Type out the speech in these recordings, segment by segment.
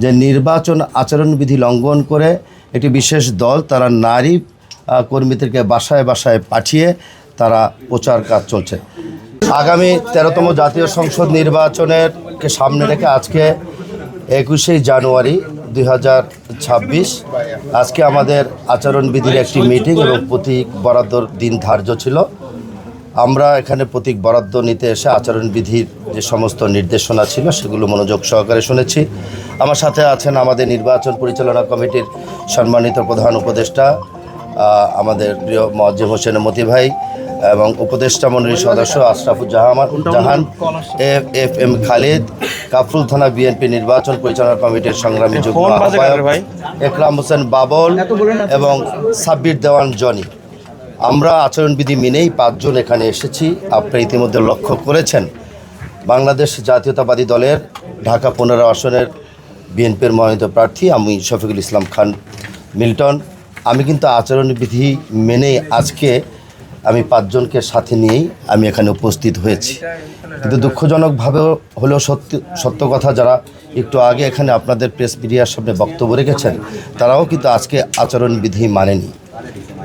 যে নির্বাচন আচরণবিধি লঙ্ঘন করে একটি বিশেষ দল তারা নারী কর্মীদেরকে বাসায় বাসায় পাঠিয়ে তারা প্রচার কাজ চলছে। আগামী 13তম জাতীয় সংসদ নির্বাচনেরকে সামনে রেখে আজকে 21শে জানুয়ারি 2026 আজকে আমাদের আচরণবিধির একটি মিটিং এবং প্রতীক বরাদ্দর দিন ধার্য ছিল। আমরা এখানে প্রতীক বরাদ্দ নিতে এসে আচরণবিধির যে সমস্ত নির্দেশনা ছিল সেগুলো মনোযোগ সহকারে শুনেছি। আমার সাথে আছেন আমাদের নির্বাচন পরিচালনা কমিটির সম্মানিত প্রধান উপদেষ্টা আমাদের প্রিয় মোয়াজ্জেম হোসেন মতি ভাই এবং উপদেষ্টা মণ্ডলীর সদস্য আশরাফুজ্জামান এফ.এম. খালিদ, কাফরুল থানা বিএনপি নির্বাচন পরিচালনা কমিটির সংগ্রামী যুগ্ম আহ্বায়ক একরাম হোসেন বাবল এবং সাব্বির দেওয়ান জনি। আমরা আচরণবিধি মেনেই 5 জন এখানে এসেছি। আপনারা ইতিমধ্যে লক্ষ্য করেছেন বাংলাদেশ জাতীয়তাবাদী দলের ঢাকা 15 আসনের বিএনপির মনোনীত প্রার্থী আমি শফিকুল ইসলাম খান মিল্টন। আমি কিন্তু আচরণবিধি মেনেই আজকে আমি 5 জনকে সাথে নিয়েই আমি এখানে উপস্থিত হয়েছি। কিন্তু দুঃখজনকভাবেও হলেও সত্য কথা, যারা একটু আগে এখানে আপনাদের প্রেস মিডিয়ার সামনে বক্তব্য রেখেছেন তারাও কিন্তু আজকে আচরণবিধি মানেনি।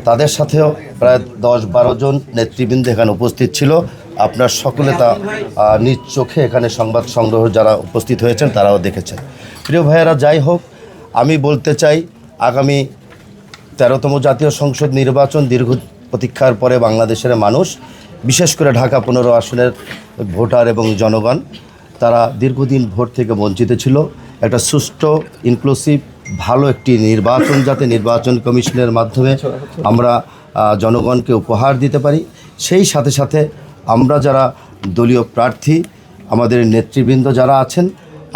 তাদের সাথেও প্রায় 10-12 জন নেতৃবৃন্দ এখানে উপস্থিত ছিল। আপনার সকলে তা নিজ চোখে এখানে সংবাদ সংগ্রহ যারা উপস্থিত হয়েছেন তারাও দেখেছেন। প্রিয় ভাইয়েরা, যাই হোক, আমি বলতে চাই আগামী 13তম জাতীয় সংসদ নির্বাচন দীর্ঘ প্রতীক্ষার পরে বাংলাদেশের মানুষ, বিশেষ করে ঢাকা 15 আসনের ভোটার এবং জনগণ, তারা দীর্ঘদিন ভোট থেকে বঞ্চিত ছিল। একটা সুষ্ঠু ইনক্লুসিভ ভালো একটি নির্বাচন যাতে নির্বাচন কমিশনের মাধ্যমে আমরা জনগণকে উপহার দিতে পারি, সেই সাথে সাথে আমরা যারা দলীয় প্রার্থী, আমাদের নেতৃবৃন্দ যারা আছেন,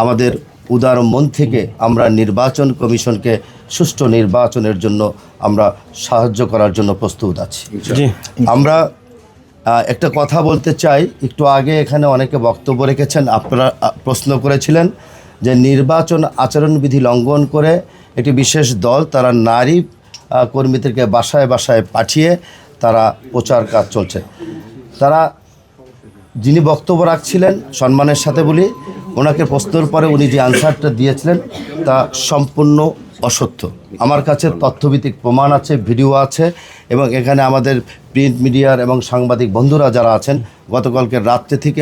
আমাদের উদার মন থেকে আমরা নির্বাচন কমিশনকে সুষ্ঠু নির্বাচনের জন্য আমরা সাহায্য করার জন্য প্রস্তুত আছি। আমরা একটা কথা বলতে চাই, একটু আগে এখানে অনেকে বক্তব্য রেখেছেন, আপনারা প্রশ্ন করেছিলেন যে নির্বাচন আচরণবিধি লঙ্ঘন করে একটি বিশেষ দল তারা নারী কর্মীদেরকে বাসায় বাসায় পাঠিয়ে তারা প্রচার কাজ চলছে। তারা যিনি বক্তব্য রাখছিলেন, সম্মানের সাথে বলি, ওনাকে প্রশ্নের পরে উনি যে আনসারটা দিয়েছিলেন তা সম্পূর্ণ অসত্য। আমার কাছে তথ্যভিত্তিক প্রমাণ আছে, ভিডিও আছে, এবং এখানে আমাদের প্রিন্ট মিডিয়ার এবং সাংবাদিক বন্ধুরা যারা আছেন গতকালকে রাত্রে থেকে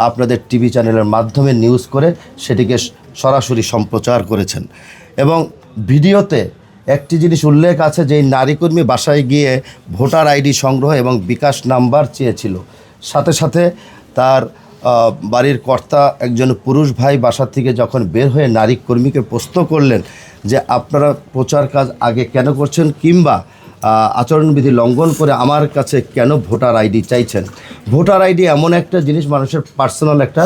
আপনাদের টিভি চ্যানেলের মাধ্যমে নিউজ করে সেটিকে সরাসরি সম্প্রচার করেছেন। এবং ভিডিওতে একটি জিনিস উল্লেখ আছে যে নারী কর্মী বাসায় গিয়ে ভোটার আইডি সংগ্রহ এবং বিকাশ নাম্বার চেয়েছিল। সাথে সাথে তার বাড়ির কর্তা একজন পুরুষ ভাই বাসা থেকে যখন বের হয়ে নারী কর্মীকে প্রশ্ন করলেন যে আপনারা প্রচার কাজ আগে কেন করছেন, কিংবা আচরণবিধি লঙ্ঘন করে আমার কাছে কেন ভোটার আইডি চাইছেন। ভোটার আইডি এমন একটা জিনিস, মানুষের পার্সোনাল একটা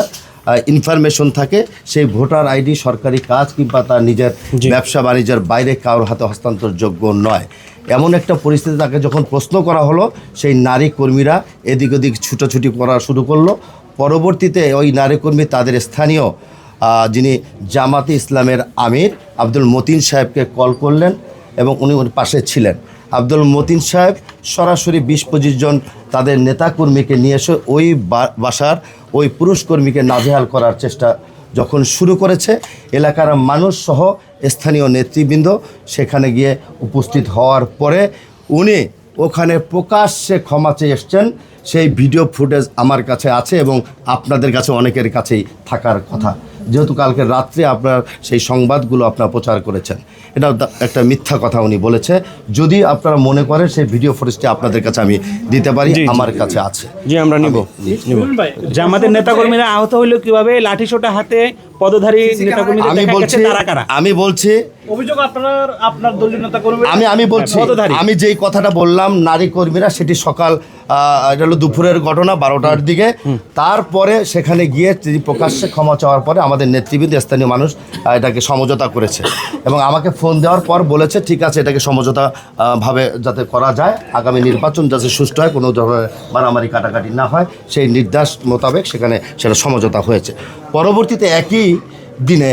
ইনফরমেশন থাকে। সেই ভোটার আইডি সরকারি কাজ কিংবা তার নিজের ব্যবসা বাণিজ্যের বাইরে কারোর হাতে হস্তান্তরযোগ্য নয়। এমন একটা পরিস্থিতি তাকে যখন প্রশ্ন করা হলো, সেই নারী কর্মীরা এদিক ওদিক ছুটোছুটি করা শুরু করলো। পরবর্তীতে ওই নারী কর্মী তাদের স্থানীয় যিনি জামাতে ইসলামের আমির আব্দুল মতিন সাহেবকে কল করলেন এবং উনি ওর পাশে ছিলেন। আব্দুল মতিন সাহেব সরাসরি 20-25 জন তাদের নেতাকর্মীকে নিয়ে এসে ওই বাসার ওই পুরুষ কর্মীকে নাজেহাল করার চেষ্টা যখন শুরু করেছে, এলাকার মানুষ সহ স্থানীয় নেতৃবৃন্দ সেখানে গিয়ে উপস্থিত হওয়ার পরে উনি ওখানে প্রকাশ্যে ক্ষমা চেয়ে এসছেন। সেই ভিডিও ফুটেজ আমার কাছে আছে এবং আপনাদের কাছে অনেকের কাছেই থাকার কথা, যেহেতু কালকে রাত্রে আপনার সেই সংবাদগুলো আপনারা প্রচার করেছেন। এটা একটা মিথ্যা কথা উনি বলেছে। যদি আপনারা মনে করেন সেই ভিডিও ফুটেজটি আপনাদের কাছে আমি দিতে পারি, আমার কাছে আছে। জি, আমরা নিব। জামাতের নেতাকর্মীরা আহত হইল কিভাবে, লাঠিসোঁটা হাতে পদধারী নেতাকর্মীদের দেখা গেছে তারা কারা? আমি বলছি অভিযোগ আপনার দলীয় নেতাকর্মী। আমি বলছি, আমি যেই কথাটা বললাম নারী কর্মীরা, সেটি সকাল এটা হলো দুপুরের ঘটনা 12টার দিকে। তারপরে সেখানে গিয়ে তিনি প্রকাশ্যে ক্ষমা চাওয়ার পরে আমাদের নেতৃবৃন্দ স্থানীয় মানুষ এটাকে সমঝোতা করেছে এবং আমাকে ফোন দেওয়ার পর বলেছে ঠিক আছে, এটাকে সমঝোতা ভাবে যাতে করা যায়, আগামী নির্বাচন যাতে সুষ্ঠু হয়, কোনো ধরনের মারামারি কাটাকাটি না হয়, সেই নির্দেশ মোতাবেক সেখানে সেটা সমঝোতা হয়েছে। পরবর্তীতে একই দিনে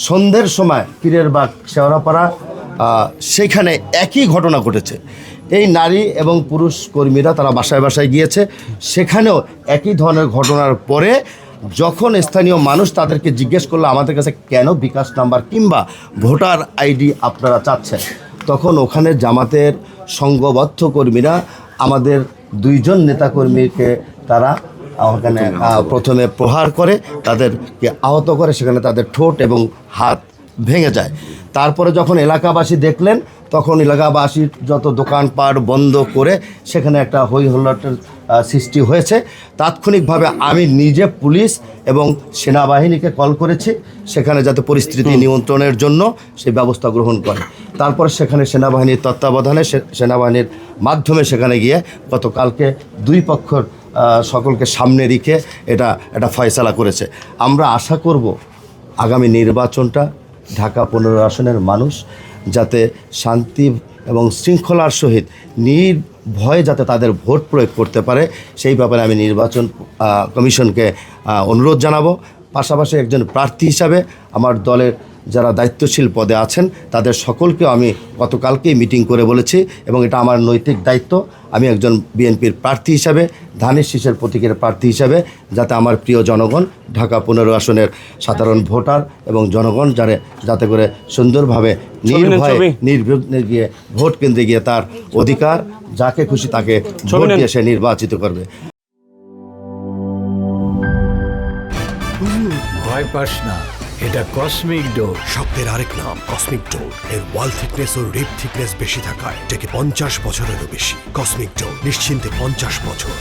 সন্ধ্যের সময় পীরের বাগ শেওড়াপাড়া সেখানে একই ঘটনা ঘটেছে। এই নারী এবং পুরুষ কর্মীরা তারা বাসায় বাসায় গিয়েছে, সেখানেও একই ধরনের ঘটনার পরে যখন স্থানীয় মানুষ তাদেরকে জিজ্ঞেস করলো আমাদের কাছে কেন বিকাশ নাম্বার কিংবা ভোটার আইডি আপনারা চাচ্ছেন, তখন ওখানে জামাতের সংঘবদ্ধ কর্মীরা আমাদের 2 জন নেতাকর্মীকে তারা ওখানে প্রথমে প্রহার করে, তাদেরকে আহত করে, সেখানে তাদের ঠোঁট এবং হাত ভেঙে যায়। তারপরে যখন এলাকাবাসী দেখলেন তখন এলাকাবাসীর যত দোকানপাট বন্ধ করে সেখানে একটা হই হল্লাটের সৃষ্টি হয়েছে। তাৎক্ষণিকভাবে আমি নিজে পুলিশ এবং সেনাবাহিনীকে কল করেছি সেখানে যাতে পরিস্থিতি নিয়ন্ত্রণের জন্য সেই ব্যবস্থা গ্রহণ করে। তারপর সেখানে সেনাবাহিনীর তত্ত্বাবধানে সেনাবাহিনীর মাধ্যমে সেখানে গিয়ে গতকালকে 2 পক্ষর সকলকে সামনে রেখে এটা ফয়সালা করেছে। আমরা আশা করব আগামী নির্বাচনটা ঢাকা 15 আসনের মানুষ যাতে শান্তি এবং শৃঙ্খলার সহিত নির্ভয়ে যাতে তাদের ভোট প্রয়োগ করতে পারে সেই ব্যাপারে আমি নির্বাচন কমিশনকে অনুরোধ জানাবো। পাশাপাশি একজন প্রার্থী হিসাবে আমার দলের যারা দায়িত্বশীল পদে আছেন তাদের সকলকেও আমি গতকালকেই মিটিং করে বলেছি এবং এটা আমার নৈতিক দায়িত্ব। আমি একজন বিএনপির প্রার্থী হিসাবে, ধানের শীষের প্রতীকের প্রার্থী হিসাবে, যাতে আমার প্রিয় জনগণ, ঢাকা 15 আসনের সাধারণ ভোটার এবং জনগণ যাতে করে সুন্দরভাবে নির্বিঘ্নে গিয়ে ভোট কেন্দ্রে গিয়ে তার অধিকার যাকে খুশি তাকে ভোট দিয়ে সে নির্বাচিত করবে। ভয় পাস না, এটা কসমিক ডোর। শব্দের আরেক নাম কসমিক ডোর। এর ওয়াল থিকনেস ও রিপ থিকনেস বেশি থাকায় এটাকে 50 বছরেরও বেশি। কসমিক ডোর, নিশ্চিন্তে 50 বছর।